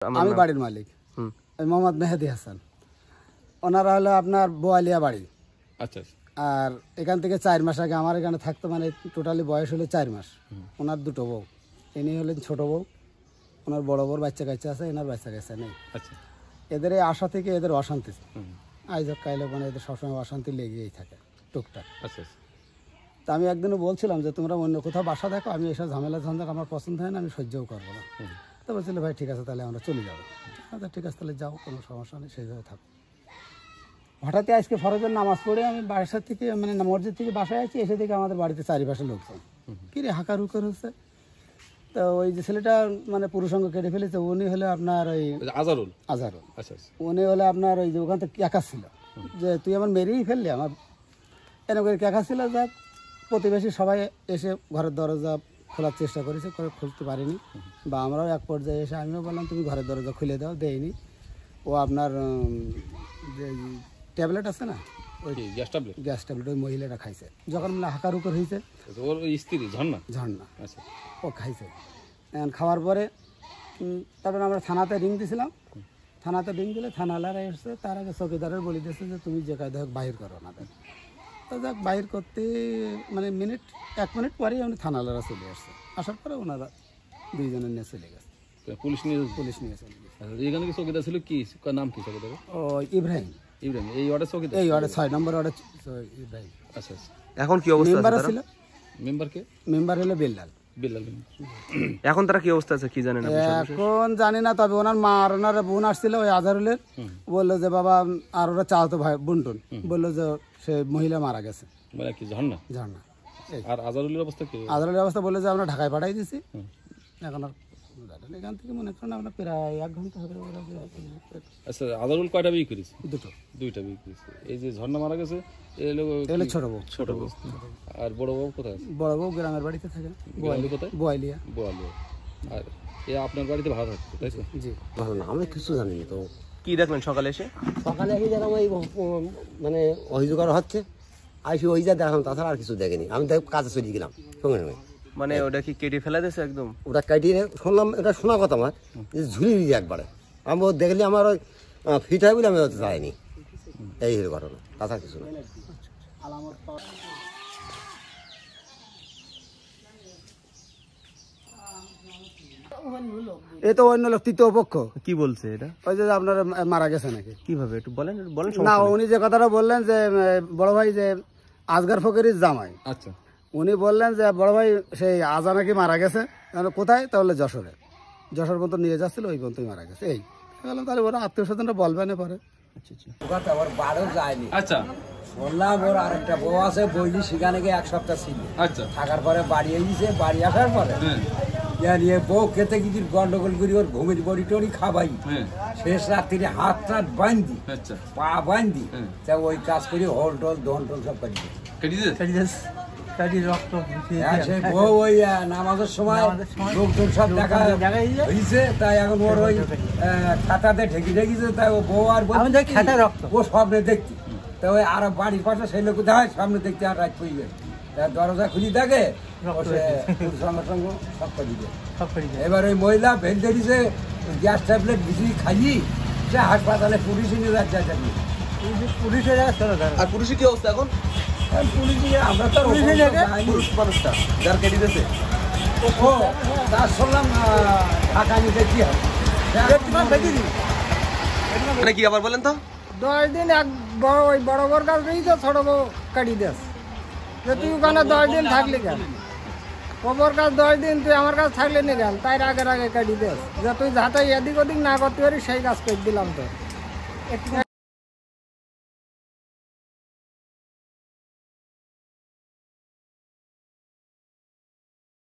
আমি বাড়ির মালিক মোহাম্মদ মেহেদি হাসান। ওনারা হলো আপনার বোয়ালিয়া বাড়ি। আচ্ছা। আর এখান থেকে 4 মাস আগে আমার এখানে থাকতো, মানে টোটালি বয়স হলো 4 মাস। ওনার দুটো বউ, ইনি হলেন ছোট বউ, ওনার বড় বউর বাচ্চা কাচ্চা আছে, এনার বাচ্চা কাচ্চা নেই। আচ্ছা। এদের এই আশা থেকে এদের অশান্তি, আজ হোক কাইলে মানে এদের সবসময় অশান্তি লেগেই থাকে টুকটাক। আচ্ছা। তা আমি একদিনও বলছিলাম যে তোমরা অন্য কোথাও বাসা দেখো, আমি এসব ঝামেলা ঝঞ্ঝাট আমার পছন্দ হয় না, আমি সহ্যও করবো না। তো বলছিল ভাই ঠিক আছে তাহলে আমরা চলে যাবো। আচ্ছা ঠিক আছে তাহলে যাও, কোনো সমস্যা নেই, সেইভাবে থাকো। হঠাৎই আজকে ফরজের নামাজ পড়ে আমি বাসার থেকে মানে মসজিদ থেকে বাসায় আছি, এসে থেকে আমাদের বাড়িতে চারিপাশে লোকজন কী রে হাঁকার হুকার হচ্ছে। তো ওই যে ছেলেটা মানে পুরুষাঙ্গ কেটে ফেলেছে, উনি হলে আপনার ওই আজারুল। আচ্ছা। উনি হলে আপনার ওই যে ওখান থেকে ক্যাকা ছিল যে তুই আমার মেরেই ফেললি, আমার এরকম করে ক্যাকা ছিল। যা প্রতিবেশী সবাই এসে ঘরের দরজা খোলার চেষ্টা করেছে, করে খুলতে পারিনি। বা আমরাও এক পর্যায়ে এসে আমিও বললাম তুমি ঘরের দরজা খুলে দাও, দেয়নি। ও আপনার যে ট্যাবলেট আছে না, ওই গ্যাস ট্যাবলেট ওই মহিলাটা খাইছে। যখন মানে হাঁকার উপর হয়েছে ওর স্ত্রী ঝর্ণা। আচ্ছা, ও খাইছে। খাওয়ার পরে তারপরে আমরা থানাতে রিং দিয়েছিলাম। থানাতে রিং দিলে থানালারা এসছে, তার আগে চৌকিদারের বলে দিয়েছে যে তুমি যে কায়দা হোক বাহির করো না। তো যাক বাহির করতে মানে 1 মিনিট পরেই আমি থানালারা চলে আসছে। আসার পরে ওনারা 2 জনের নিয়ে চলে গেছে, পুলিশ নিয়ে চলে গেছে। এখানে কি চৌকিদার ছিল, কি নাম কি চৌকিদার? ও ইব্রাহিম। এই ওয়ার্ডের চৌকিদার, এই ওয়ার্ডে 6 নম্বর ওয়ার্ডে ইব্রাহিম। আচ্ছা। এখন কি অবস্থা? মেম্বার ছিল, মেম্বার হলো বেল্লাল। এখন তারা কি অবস্থা আছে কি জানেন? এখন জানি না, তবে ওনার মা আর ওনার বোন আসছিল ওই আজহারুলের, বললো যে বাবা আর ওরা চাওতো ভাই বুনটুন, বললো যে সে মহিলা মারা গেছে। ঝর্ণা। আর আজহারুলের অবস্থা কি? আজহারুলের অবস্থা বললো যে আমরা ঢাকায় পাঠাই দিছি। এখন আর এখান থেকে মনে করেন আপনার প্রায় 1 ঘন্টা হবে। আচ্ছা, আজহারুল কয়টা বিয়ে করেছে? দুইটা বিয়ে করেছে। এই যে ঝর্ণা মারা গেছে এলো ছোট বউ। আর বড় বউ কোথায় আছে? বড় বউ গ্রামের বাড়িতে থাকে, বোয়ালিয়া। আর এ আপনার বাড়িতে ভাড়া থাকতো, তাই তো? জি। ভালো না, আমি কিছু জানি না। তো কি দেখলেন সকালে এসে? সকালে এসে দেখলাম ওই মানে অভিযোগ করা হচ্ছে, আইসি ওই যা দেখলাম, তাছাড়া আর কিছু দেখেনি। আমি দেখ কাজে চলে গেলাম সঙ্গে সঙ্গে। মানে ওটা কি কেটে ফেলা দিয়েছে একদম? ওটা কাটিয়ে শুনলাম, এটা শোনা কথা আমার, যে ঝুলি দিয়ে একবারে আমি দেখলি আমার ওই ফিট হয় বলে আমি যাইনি। এই ঘটনা, তাছাড়া কিছু না। এ তো অন্য লোক, তৃতীয় পক্ষ। কি বলছে এটা? ওই যে আপনার মারা গেছে নাকি? কিভাবে একটু বলেন না, উনি যে কথাটা বললেন যে বড় ভাই যে আসগার ফকিরের জামাই। আচ্ছা। উনি বললেন যে বড় ভাই সেই আজা নাকি মারা গেছে। কোথায়? তাহলে যশোর পর্যন্ত নিয়ে যাচ্ছিল, ওই পর্যন্তই মারা গেছে। এই বললাম তাহলে ওরা আত্মীয় স্বজনরা বলবে না পরে। ওর বাড়িও যায়নি। আচ্ছা। শুনলাম ওর আরেকটা বউ আছে, বইলি সেখানে গিয়ে 1 সপ্তাহ ছিল। আচ্ছা। থাকার পরে বাড়ি এসেছে, বাড়ি আসার পরে নিয়ে বউ খেতে কিছু গন্ডগোল করি ওর ঘুমের বড়ি টড়ি খাবাই। শেষ রাত্রিরে হাত টাত বান্ধি, পা বান্ধি, তা ওই কাজ করি হল টল দন টল সব বউ ওই নামাজের সময় লোক টোক সব দেখা হয়েছে। তাই এখন ওর ওই খাতাতে ঢেকে ঢেকেছে, তাই ও বউ আর ও স্বপ্নে দেখতে। তা ওই আর বাড়ির পাশে সেই লোক দেখায় সামনে দেখতে, আর রাত পড়বে দরজা খুলি থাকে সঙ্গে সঙ্গে সব করে দিবে। এবার ওই মহিলা ভেঙে দিছে, গ্যাস ট্যাবলেট বেশি খাইয়ে সে হাসপাতালে পুলিশ নিয়ে যাচ্ছে। পুলিশে আর পুলিশের কি অবস্থা এখন? আমরা তো পুরুষ মানুষটা যার কেটে দিয়েছে ও তার শুনলাম ঢাকা নিতে কি হবে। মানে কি আবার বলেন তো? 10 দিন এক বড় ওই বড় বড় কাজ নেই তো, ছোট বউ কাটি দেস যে তুই ওখানে 10 দিন থাকলি কেন? খবর কাজ 10 দিন তুই আমার কাছে থাকলে নি কেন? তাই আগে কাটি দেস যে তুই যাতে এদিক ওদিক না করতে পারিস, সেই কাজ করে দিলাম তো।